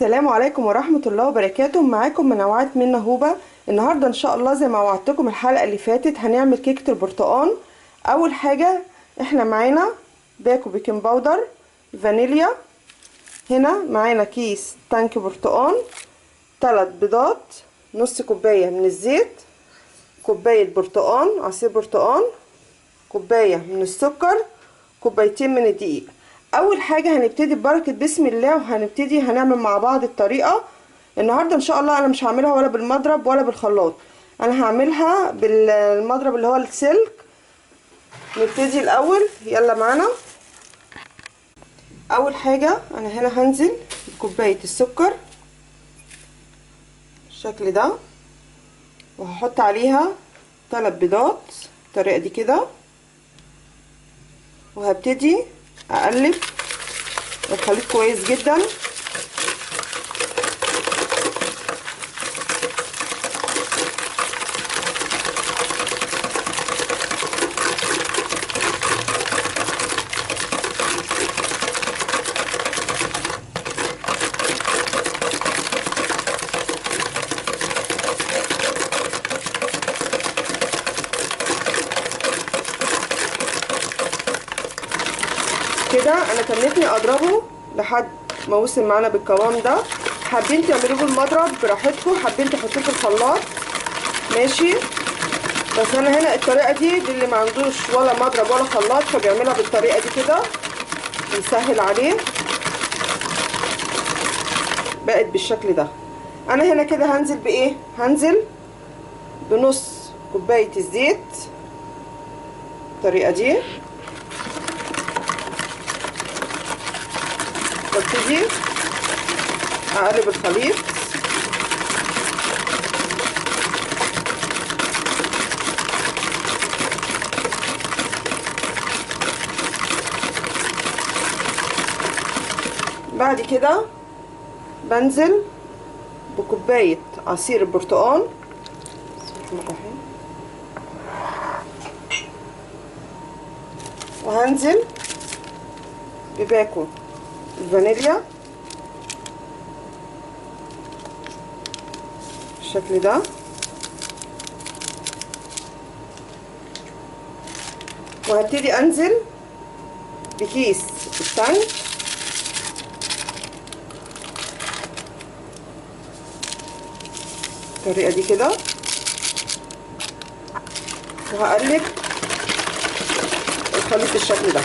السلام عليكم ورحمة الله وبركاته. معاكم منوعات من هوبة. النهاردة ان شاء الله زي ما وعدتكم الحلقة اللي فاتت هنعمل كيكة البرتقال. اول حاجة احنا معانا باكو بيكنج باودر، فانيليا، هنا معانا كيس تانك برتقال، 3 بيضات، نص كوباية من الزيت، كوباية برتقال عصير برتقال، كوباية من السكر، كوبايتين من الدقيق. اول حاجه هنبتدي ببركه بسم الله، وهنبتدي هنعمل مع بعض الطريقه النهارده ان شاء الله. انا مش هعملها ولا بالمضرب ولا بالخلاط، انا هعملها بالمضرب اللي هو السلك. نبتدي الاول، يلا معانا. اول حاجه انا هنا هنزل بكوبايه السكر بالشكل ده، وهحط عليها 3 بيضات بالطريقه دي كده، وهبتدي اقلب الخليط كويس جدا. كده انا تنتني اضربه لحد ما وصل معانا بالقوام ده. حابين تعملوه بالمضرب براحتكم، حابين تحطوه في الخلاط ماشي، بس انا هنا الطريقه دي للي ما عندوش ولا مضرب ولا خلاط فبيعملها بالطريقه دي كده، يسهل عليه. بقت بالشكل ده. انا هنا كده هنزل بايه؟ هنزل بنص كوبايه الزيت بالطريقه دي، وابتدي اقلب الخليط. بعد كده بنزل بكوبايه عصير البرتقال، وهنزل بباكو الفانيليا بالشكل ده، وهبتدي انزل بكيس التانك بالطريقه دي كده، وهقلب الخليط بالشكل ده.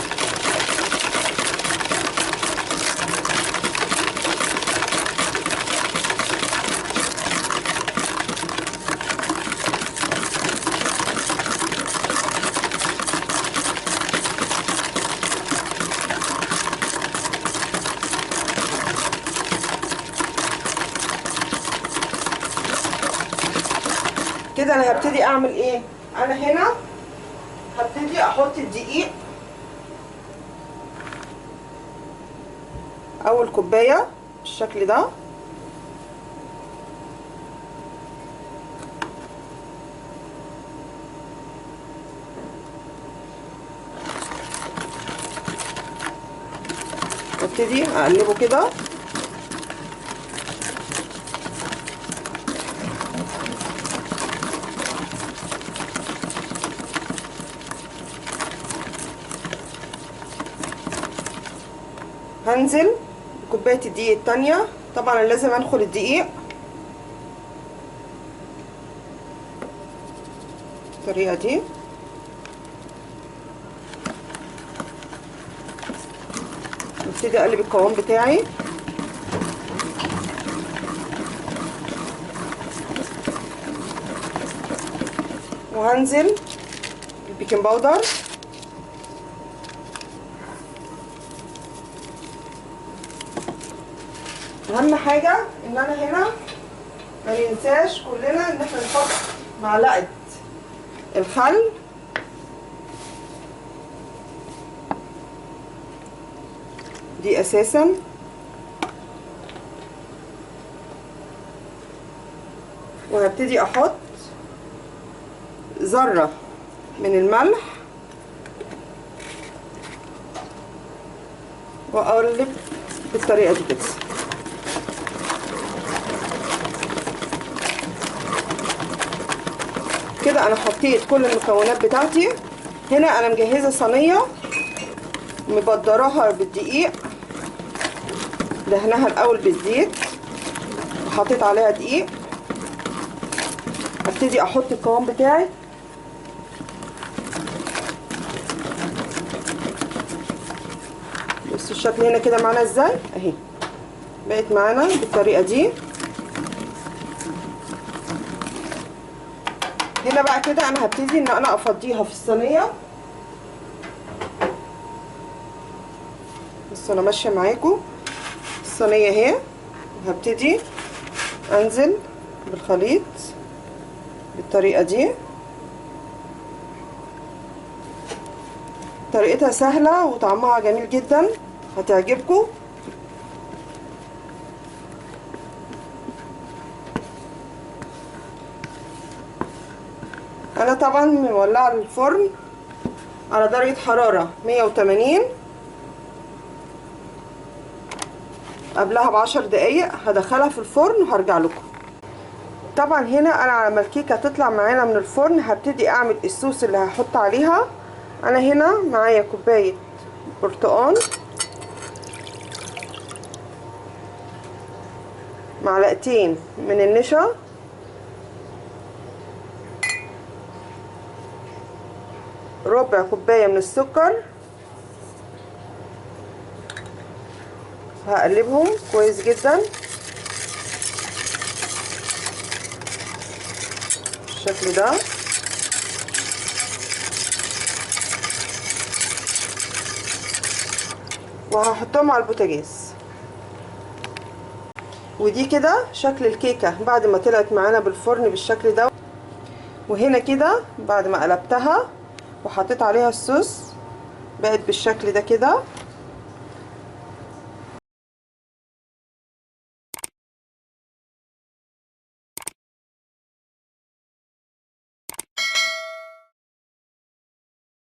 كده انا هبتدي اعمل ايه؟ انا هنا هبتدي احط الدقيق، اول كوبايه بالشكل ده، وابتدي اقلبه كده. هنزل بكوبايه الدقيق التانية، طبعا لازم انخل الدقيق بالطريقه دي، وابتدي اقلب القوام بتاعي. وهنزل بالبيكنج باودر، اهم حاجه ان انا هنا ما ننساش كلنا ان احنا نحط معلقه الخل دي اساسا، وهبتدي احط ذره من الملح، واقلب بالطريقه دي كده. كده انا حطيت كل المكونات بتاعتي. هنا انا مجهزه صينيه مبدراها بالدقيق، دهنها الاول بالزيت وحطيت عليها دقيق. ابتدي احط القوام بتاعي. بصوا الشكل هنا كده معانا ازاي اهي، بقت معانا بالطريقه دي. هنا بقى كده انا هبتدي ان انا افضيها في الصينيه. بصوا انا ماشيه معاكم الصينيه اهي، هبتدي انزل بالخليط بالطريقه دي. طريقتها سهله وطعمها جميل جدا، هتعجبكم. انا طبعا مولعه الفرن على درجه حراره 180 قبلها ب10 دقايق. هدخلها في الفرن وهرجع لكم. طبعا هنا انا على ما الكيكه تطلع معانا من الفرن هبتدي اعمل الصوص اللي هحط عليها. انا هنا معايا كوبايه برتقان، معلقتين من النشا، ربع كوبايه من السكر. هقلبهم كويس جدا بالشكل ده. وهحطهم على البوتاجاز. ودي كده شكل الكيكه بعد ما طلعت معانا بالفرن بالشكل ده. وهنا كده بعد ما قلبتها وحطيت عليها الصوص بقت بالشكل ده كده.